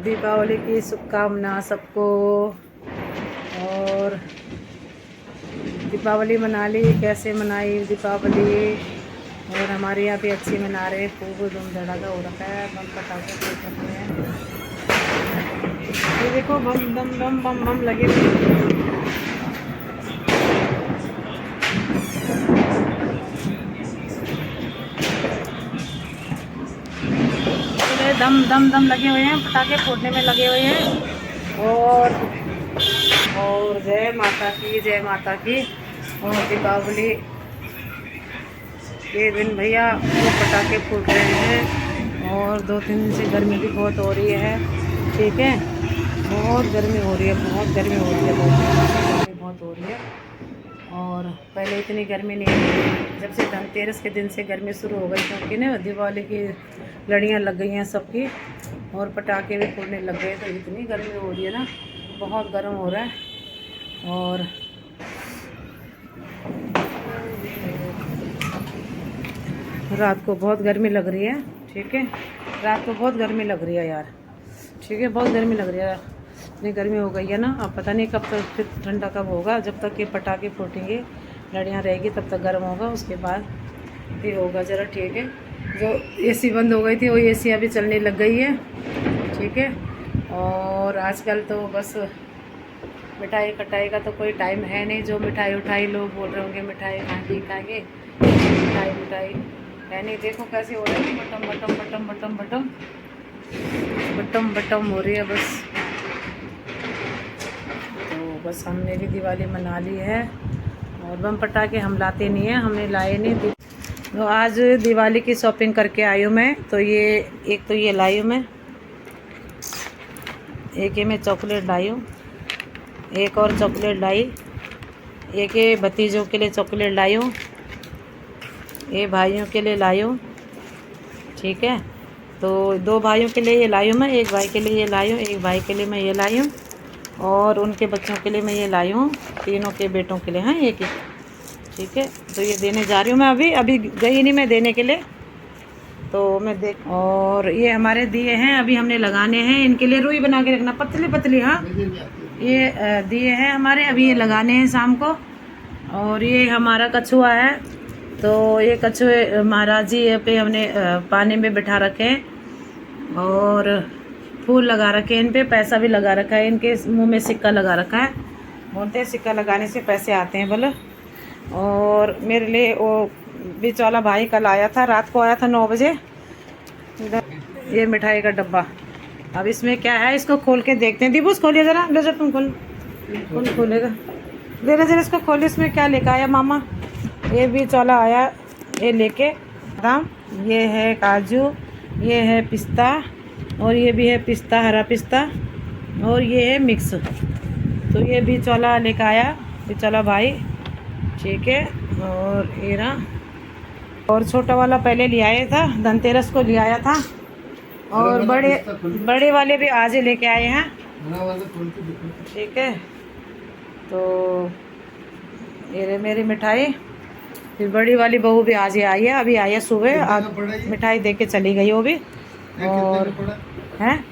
दीपावली की शुभकामना सबको। और दीपावली मना ली, कैसे मनाई दीपावली। और हमारे यहाँ भी अच्छी मना रहे, खूब धूम धड़ाका हो रखा है, बम पटाखे फूट रखे हैं। ये देखो बम बम बम बम बम लगे हुए। दम दम दम लगे हुए हैं, पटाखे फोड़ने में लगे हुए हैं। और जय माता की, जय माता की। और दीपावली के दिन भैया वो पटाखे फूट रहे हैं। और 2-3 दिन से गर्मी भी बहुत हो रही है, ठीक है। बहुत गर्मी हो रही है, बहुत गर्मी हो रही है, गर्मी बहुत हो रही है। और पहले इतनी गर्मी नहीं थी, जब से धनतेरस के दिन से गर्मी शुरू हो गई, क्योंकि ना दिवाली की लड़ियाँ लग गई हैं सबकी, और पटाखे भी फूटने लग गए, तो इतनी गर्मी हो रही है ना, बहुत गर्म हो रहा है। और रात को बहुत गर्मी लग रही है, ठीक है। रात को बहुत गर्मी लग रही है यार, ठीक है, बहुत गर्मी लग रही है। इतनी गर्मी हो गई है ना, अब पता नहीं कब तक फिर ठंडा कब होगा। जब तक ये पटाखे फूटेंगे, लड़ियाँ रहेगी, तब तक गर्म होगा, उसके बाद भी होगा ज़रा, ठीक है। जो एसी बंद हो गई थी, वो एसी अभी चलने लग गई है, ठीक है। और आजकल तो बस मिठाई कटाई का तो कोई टाइम है नहीं। जो मिठाई उठाई लोग बोल रहे होंगे मिठाई खाएंगे, मिठाई मिठाई है नहीं। देखो कैसे हो रही है, बटम बटम बटम बटम बटम बटम बटम हो रही है बस। तो बस हमने भी दिवाली मना ली है। और बम पटाखे हम लाते नहीं हैं, हमने लाए नहीं। तो आज दिवाली की शॉपिंग करके आई हूँ मैं। तो ये एक तो ये लाई हूँ मैं, एक ये मैं चॉकलेट लाई हूँ, एक और चॉकलेट लाई, एक ये भतीजों के लिए चॉकलेट लाई हूँ, ये भाइयों के लिए लाई हूँ, ठीक है। तो 2 भाइयों के लिए ये लाई हूँ मैं, एक भाई के लिए ये लाई हूँ, एक भाई के लिए मैं ये लाई हूँ, और उनके बच्चों के लिए मैं ये लाई हूँ, तीनों के बेटों के लिए, हाँ, एक, ठीक है। तो ये देने जा रही हूँ मैं, अभी गई नहीं मैं देने के लिए, तो मैं देख। और ये हमारे दिए हैं, अभी हमने लगाने हैं, इनके लिए रुई बना के रखना, पतली पतली, हाँ। ये दिए हैं हमारे, अभी ये लगाने हैं शाम को। और ये हमारा कछुआ है, तो ये कछुए महाराज जी पे हमने पानी में बिठा रखे हैं, और फूल लगा रखे हैं इन पे, पैसा भी लगा रखा है, इनके मुंह में सिक्का लगा रखा है, बोलते हैं सिक्का लगाने से पैसे आते हैं बोले। और मेरे लिए वो बीच वाला भाई कल आया था, रात को आया था 9 बजे। ये मिठाई का डब्बा, अब इसमें क्या है, इसको खोल के देखते हैं। दीबूस खोलिए ज़रा, ले जाओ तुम, कौन खोलेगा, जरा जरा इसको खोलिए, इसमें क्या लेकर आया मामा। ये बीच वाला आया, ये लेके बादाम, ये है काजू, ये है पिस्ता, और ये भी है पिस्ता, हरा पिस्ता, और ये है मिक्स। तो ये बीच वाला लेकर आया, बीच वाला भाई, ठीक है। और ये रहा, और छोटा वाला पहले ले आया था, धनतेरस को ले आया था। और बड़े वाले भी आज ही लेके आए हैं, ठीक है। तो ये रही मेरी मिठाई। फिर बड़ी वाली बहू भी आज ही आई है, अभी आई है सुबह, आज मिठाई दे के चली गई वो भी। और हैं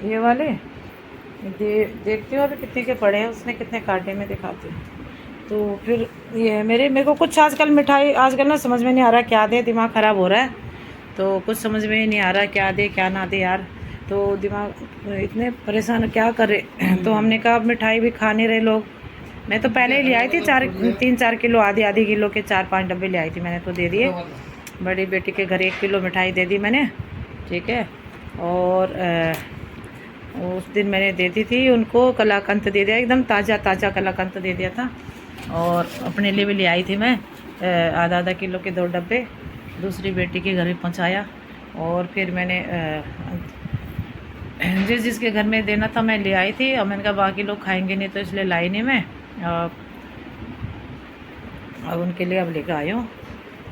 ये वाले देखती हूँ अभी कितने के पड़े हैं, उसने कितने कांटे में दिखाती हूँ। तो फिर ये मेरे को कुछ आजकल मिठाई, आजकल ना समझ में नहीं आ रहा क्या दे, दिमाग ख़राब हो रहा है, तो कुछ समझ में ही नहीं आ रहा क्या दे क्या ना दे यार। तो दिमाग इतने परेशान, क्या करे। तो हमने कहा अब मिठाई भी खा नहीं रहे लोग। मैं तो पहले ही ले आई थी 3-4 किलो, आधी किलो के 4-5 डब्बे ले आई थी मैंने, तो दे दिए। बड़ी बेटी के घर 1 किलो मिठाई दे दी मैंने, ठीक है। और उस दिन मैंने दे दी थी उनको, कलाकंद दे दिया, एकदम ताज़ा कलाकंद दे दिया था। और अपने लिए भी ले आई थी मैं आधा किलो के 2 डब्बे, दूसरी बेटी के घर में पहुंचाया। और फिर मैंने जिसके घर में देना था मैं ले आई थी, और मैंने कहा बाकी लोग खाएंगे नहीं, तो इसलिए लाई नहीं मैं, अब उनके लिए अब लेकर आई हूँ।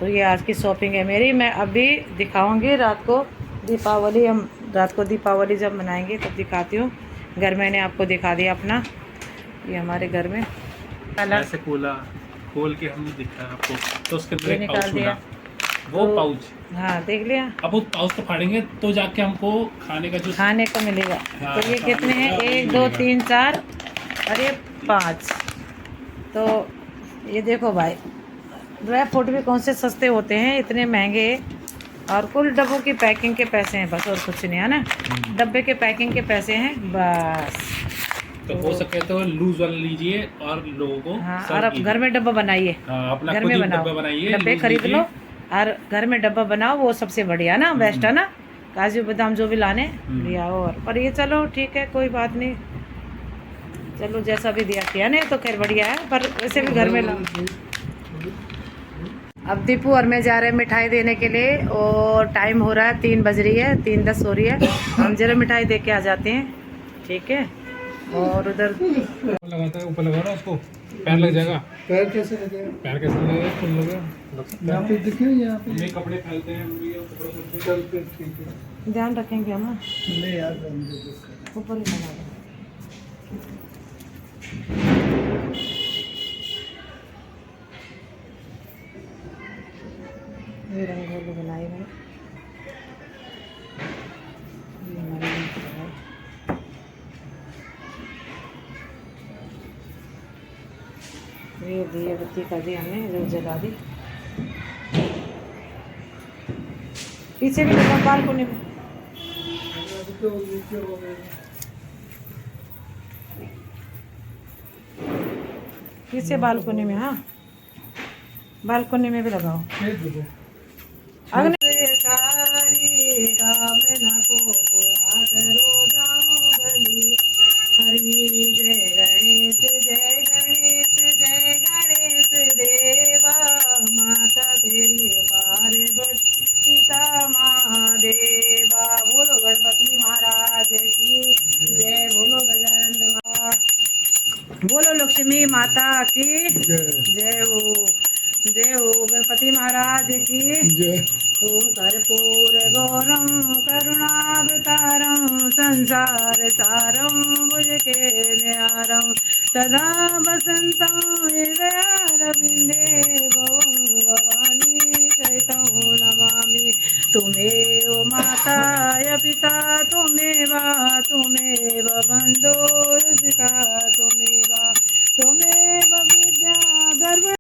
तो ये आज की शॉपिंग है मेरी, मैं अभी दिखाऊंगी रात को दीपावली, हम रात को दीपावली जब मनाएंगे तब दिखाती हूँ। घर मैंने आपको दिखा दिया अपना, ये हमारे घर में ऐसे खोल के हमने दिखाया आपको, तो उसके अंदर निकाल दिया, वो तो, पाउच। हाँ देख लिया। अब वो पाउच तो फाड़ेंगे तो जाके हमको खाने का जो खाने को मिलेगा। हाँ, तो ये खाने कितने हैं? का वो 1 2 मिलेगा। 3 4 अरे 5। तो ये देखो भाई, ड्राई फ्रूट भी कौन से सस्ते होते हैं, इतने महंगे। और कुल डब्बों की पैकिंग के पैसे हैं बस, और कुछ नहीं है ना। डब्बे के पैकिंग के पैसे हैं बस। तो हो सके तो लूज वाला लीजिए और लोगों को हाँ, और सर्व अब घर कीजिए। में डब्बा बनाइए। हाँ, अपना घर खुद में ही बनाओ, डब्बा बनाइए, डब्बे लूज खरीद लीजिए। लो और घर में डब्बा बनाओ, वो सबसे बढ़िया ना, बेस्ट है ना। काजू बादाम जो भी लाने लिया। और पर ये चलो ठीक है, कोई बात नहीं। चलो जैसा भी दिया किया नहीं तो खैर बढ़िया है, पर वैसे भी घर में लाओ। अब दीपू और मैं जा रहे हैं मिठाई देने के लिए, और टाइम हो रहा है 3 बज रही है, 3:10 हो रही है। हम जरा मिठाई दे के आ जाते हैं, ठीक है। और उधर लगाता है, ऊपर लगा रहा उसको, पैर लग जाएगा। पैर कैसे लगेगा? पैर कैसे लगेगा? फुल लगेगा। यहाँ पे दिखे, यहाँ पे मम्मी कपड़े फैलते हैं, मम्मी के कपड़े फैलते हैं। चल फिर ठीक है। ध्यान रखेंगे हम। नहीं यार, रहने दो। ऊपर ही लगा दो। ये रंगोली बनाई है, ये हमारी रंग है। ये दिए बत्ती कर दी हमने, जो जला दी। पीछे भी लगा बालकोनी में। तो नीचे हो गए। पीछे बालकोनी में, हाँ बालकोनी में भी लगाओ। खेत दो। अग्निकारी कामना को पूरा करो जाओ बलि। हरि जय गणेश जय गणेश जय गणेश देवा। माता तेरी पार्वती पिता महादेवा। बोलो गणपति महाराज की जय। बोलो गजानंद महाराज। बोलो लक्ष्मी माता की जय हो। जय हो गणपति महाराज की जय। ओम कर्पूर गौरम करुणावतारम संसार सारम भुजके न्यारम सदा वसंतं हृदयारविंदे भवं भवानी चैतं नमामि। तुमेव माता य पिता तुमेव बन्धुरसिका तुमेव विद्याधर्म।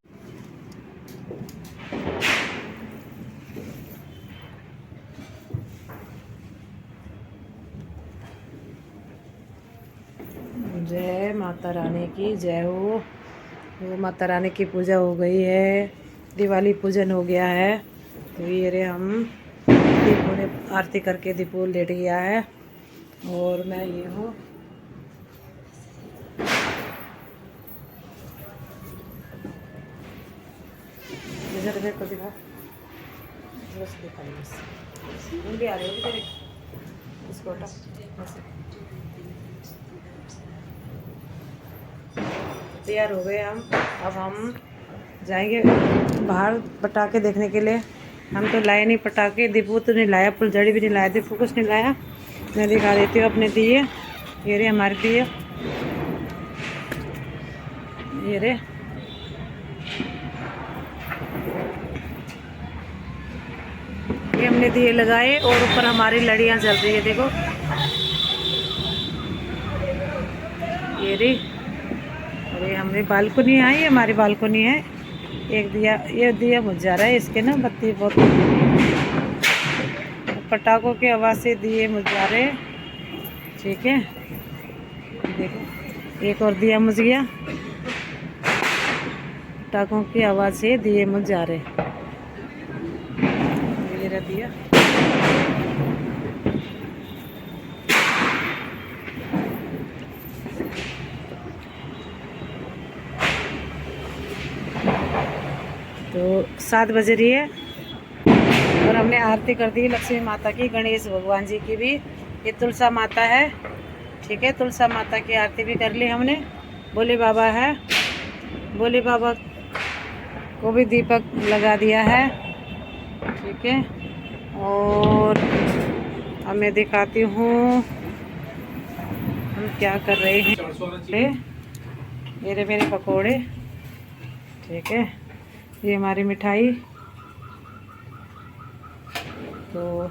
जय माता रानी की जय हो। वो माता रानी की पूजा हो गई है, दिवाली पूजन हो गया है। तो ये रे हम दीपू ने आरती करके दीपू लेट गया है, और मैं ये हूँ। इधर देखो, दिखा बस, दिखा बस। भी आ रही होगी तेरे, इसको हटा ऐसे। तैयार हो गए हम। अब हम जाएंगे बाहर पटाखे देखने के लिए। हम तो लाए नहीं पटाखे, दीपू तो नहीं लाया, फुलझड़ी भी नहीं लाया, दीपू कुछ नहीं लाया। मैं दिखा देती हूँ अपने दिए। ये रे हमारे दिए, ये रे। ये हमने दिए लगाए, और ऊपर हमारी लड़ियाँ जल रही है, देखो ये रे। अरे हमारी बालकनी आई, हमारी बालकनी है। एक दिया, ये दिया बुझ जा रहा है इसके ना, बत्ती बहुत पटाखों की आवाज़ से दिए बुझ जा रहे हैं, ठीक है। देखो एक और दिया मुझ गया, पटाखों की आवाज़ से दिए मुझ जा रहे। ये रहा दिया। तो 7 बज रही है, और हमने आरती कर दी लक्ष्मी माता की, गणेश भगवान जी की भी। ये तुलसा माता है, ठीक है। तुलसा माता की आरती भी कर ली हमने। भोले बाबा है, भोले बाबा को भी दीपक लगा दिया है, ठीक है। और अब मैं दिखाती हूँ हम क्या कर रहे हैं। ये रहे मेरे पकोड़े, ठीक है। ये हमारी मिठाई, तो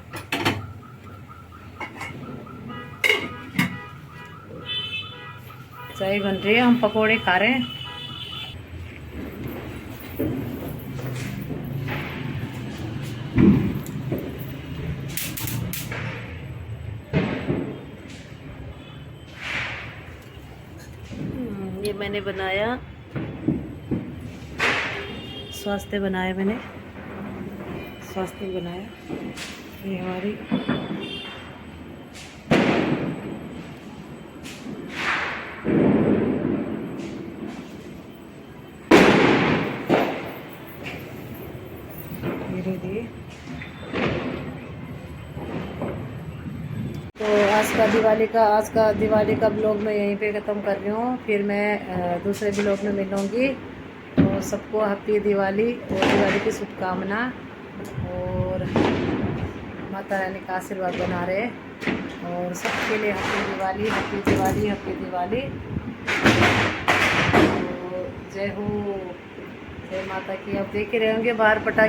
चाय बन रही है, हम पकोड़े खा रहे हैं। ये मैंने बनाया, स्वास्थ्य बनाया मैंने, स्वास्थ्य बनाया। ये हमारी धीरे-धीरे। तो आज का दिवाली का ब्लॉग मैं यहीं पे ख़त्म कर रही हूँ। फिर मैं दूसरे ब्लॉग में मिलूँगी। तो सबको हैप्पी दिवाली और दिवाली की शुभकामना, और माता रानी का आशीर्वाद बना रहे, और सबके लिए happy Diwali, happy Diwali, happy Diwali. तो जय हो, जय माता की। अब देख ही रहे होंगे बाहर पटाखे